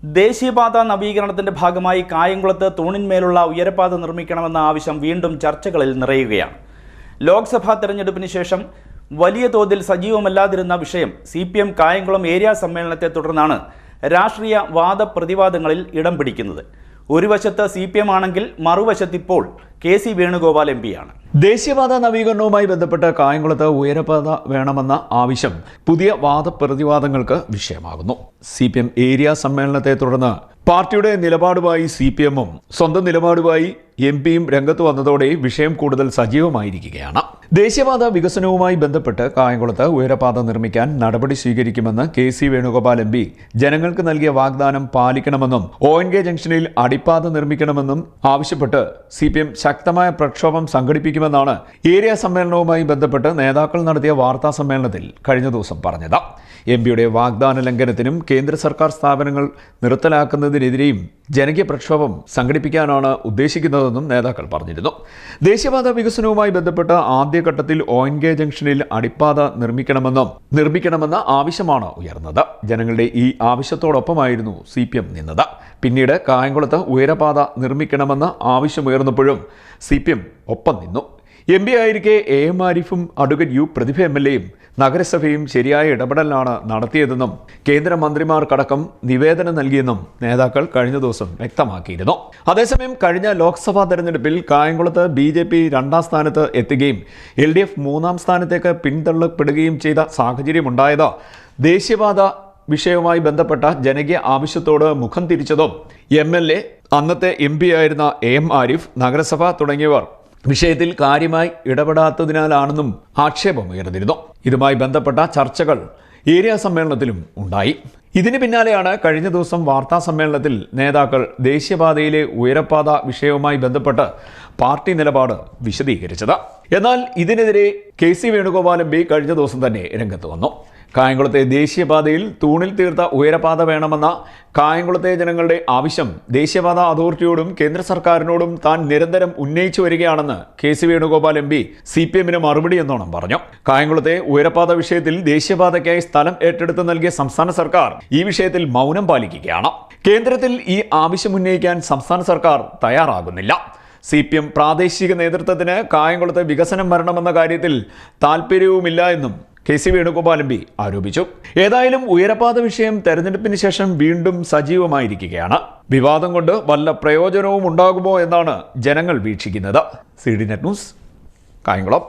ദേശീയപാത നവീകരണത്തിന്റെ ഭാഗമായി കായംകുളത്ത് തൂണിന്മേലുള്ള ഉയരപാത നിർമ്മിക്കണമെന്ന ആവശ്യം വീണ്ടും ചർച്ചകളിൽ നിറയുകയാണ്. ലോക്സഭാ തെരഞ്ഞെടുപ്പിന് ശേഷം വലിയ തോതിൽ സജീവമല്ലാതിരുന്ന വിഷയം CPM കായംകുളം ഏരിയ സമ്മേളനത്തെ തുടർന്നാണ് രാഷ്ട്രീയ വാദപ്രതിവാദങ്ങളിൽ ഇടം പിടിക്കുന്നത്. ഒരു വശത്ത് CPM ആണെങ്കിൽ മറുവശത്ത് ഇപ്പോൾ KC വേണുഗോപാൽ MP ആണ്. ദേശീയപാത നവീകരണവുമായി ബന്ധപ്പെട്ട് കായംകുളത്ത് ഉയരപാത വേണമെന്ന ആവശ്യം പുതിയ വാദപ്രതിവാദങ്ങൾക്ക് വിഷയമാകുന്നു. CPM ഏരിയ സമ്മേളനത്തെ തുടർന്ന് പാർട്ടിയുടെ നിലപാടുമായി CPM-ഉം സ്വന്തം നിലപാടുമായി MP-യും രംഗത്ത് വന്നതോടെ വിഷയം കൂടുതൽ സജീവമായിരിക്കുകയാണ്. ദേശീയപാത വികസനവുമായി ബന്ധപ്പെട്ട് കായംകുളത്ത് ഉയരപാത നിർമ്മിക്കാൻ നടപടി സ്വീകരിക്കുമെന്ന് KC വേണുഗോപാൽ MP ജനങ്ങൾക്ക് നൽകിയ വാഗ്ദാനം പാലിക്കണമെന്നും ONK ജംഗ്ഷനിൽ അടിപ്പാത നിർമ്മിക്കണമെന്നും ആവശ്യപ്പെട്ട് CPM ശക്തമായ പ്രക്ഷോഭം സംഘടിപ്പിക്കുമെന്നാണ് ഏരിയ സമ്മേളനവുമായി ബന്ധപ്പെട്ട് നേതാക്കൾ നടത്തിയ വാർത്താ സമ്മേളനത്തിൽ കഴിഞ്ഞ ദിവസം പറഞ്ഞത്. MP-യുടെ വാഗ്ദാന ലംഘനത്തിനും കേന്ദ്ര സർക്കാർ സ്ഥാപനങ്ങൾ നിർത്തലാക്കുന്നതിനെതിരെയും ജനകീയ പ്രക്ഷോഭം സംഘടിപ്പിക്കാനാണ് ഉദ്ദേശിക്കുന്നതെന്നും നേതാക്കൾ പറഞ്ഞിരുന്നു. ദേശീയപാത വികസനവുമായി ബന്ധപ്പെട്ട് ആദ്യഘട്ടത്തിൽ ONK ജംഗ്ഷനിൽ അടിപ്പാത നിർമ്മിക്കണമെന്ന ആവശ്യമാണ് ഉയർന്നത്. ജനങ്ങളുടെ ഈ ആവശ്യത്തോടൊപ്പമായിരുന്നു CPM നിന്നത്. പിന്നീട് കായംകുളത്ത് ഉയരപാത നിർമ്മിക്കണമെന്ന ആവശ്യമുയർന്നപ്പോഴും CPM ഒപ്പം നിന്നു. MP ആയിരിക്കെ AM ആരിഫും അഡ്വക്കേറ്റ് U പ്രതിഭ MLA-യും നഗരസഭയും ശരിയായ ഇടപെടലാണ് നടത്തിയതെന്നും കേന്ദ്രമന്ത്രിമാർക്കടക്കം നിവേദനം നൽകിയെന്നും നേതാക്കൾ കഴിഞ്ഞ ദിവസം വ്യക്തമാക്കിയിരുന്നു. അതേസമയം കഴിഞ്ഞ ലോക്സഭാ തെരഞ്ഞെടുപ്പിൽ കായംകുളത്ത് BJP 2ാം സ്ഥാനത്ത് എത്തുകയും LDF 3ാം സ്ഥാനത്തേക്ക് പിന്തള്ളപ്പെടുകയും ചെയ്ത സാഹചര്യമുണ്ടായത് ദേശീയപാത വിഷയവുമായി ബന്ധപ്പെട്ട ജനകീയ ആവശ്യത്തോട് മുഖം തിരിച്ചതും MLA അന്നത്തെ MP ആയിരുന്ന AM ആരിഫ് നഗരസഭ തുടങ്ങിയവർ വിഷയത്തിൽ കാര്യമായി ഇടപെടാത്തതിനാലാണെന്നും ആക്ഷേപമുയർന്നിരുന്നു. ഇതുമായി ബന്ധപ്പെട്ട ചർച്ചകൾ ഏരിയ സമ്മേളനത്തിലും ഉണ്ടായി. ഇതിന് പിന്നാലെയാണ് കഴിഞ്ഞ ദിവസം വാർത്താ സമ്മേളനത്തിൽ നേതാക്കൾ ദേശീയപാതയിലെ ഉയരപാത വിഷയവുമായി ബന്ധപ്പെട്ട് പാർട്ടി നിലപാട് വിശദീകരിച്ചത്. എന്നാൽ ഇതിനെതിരെ KC വേണുഗോപാൽ MP കഴിഞ്ഞ ദിവസം തന്നെ രംഗത്ത് വന്നു. കായംകുളത്തെ ദേശീയപാതയിൽ തൂണിൽ തീർത്ത ഉയരപാത വേണമെന്ന കായംകുളത്തെ ജനങ്ങളുടെ ആവശ്യം ദേശീയപാത അതോറിറ്റിയോടും കേന്ദ്ര സർക്കാരിനോടും താൻ നിരന്തരം ഉന്നയിച്ചു വരികയാണെന്ന് KC വേണുഗോപാൽ MP CPM-ന് മറുപടി എന്നോണം പറഞ്ഞു. കായംകുളത്തെ ഉയരപാത വിഷയത്തിൽ ദേശീയപാതയ്ക്കായി സ്ഥലം ഏറ്റെടുത്ത് നൽകിയ സംസ്ഥാന സർക്കാർ ഈ വിഷയത്തിൽ മൗനം പാലിക്കുകയാണ്. കേന്ദ്രത്തിൽ ഈ ആവശ്യം ഉന്നയിക്കാൻ സംസ്ഥാന സർക്കാർ തയ്യാറാകുന്നില്ല. CPM പ്രാദേശിക നേതൃത്വത്തിന് കായംകുളത്തെ വികസനം വരണമെന്ന കാര്യത്തിൽ താല്പര്യവുമില്ല എന്നും KC വേണുഗോപാൽ MP ആരോപിച്ചു. ഏതായാലും ഉയരപാത വിഷയം തെരഞ്ഞെടുപ്പിന് ശേഷം വീണ്ടും സജീവമായിരിക്കുകയാണ്. വിവാദം കൊണ്ട് വല്ല പ്രയോജനവും ഉണ്ടാകുമോ എന്നാണ് ജനങ്ങൾ വീക്ഷിക്കുന്നത്. CD net news, Kayamkulam.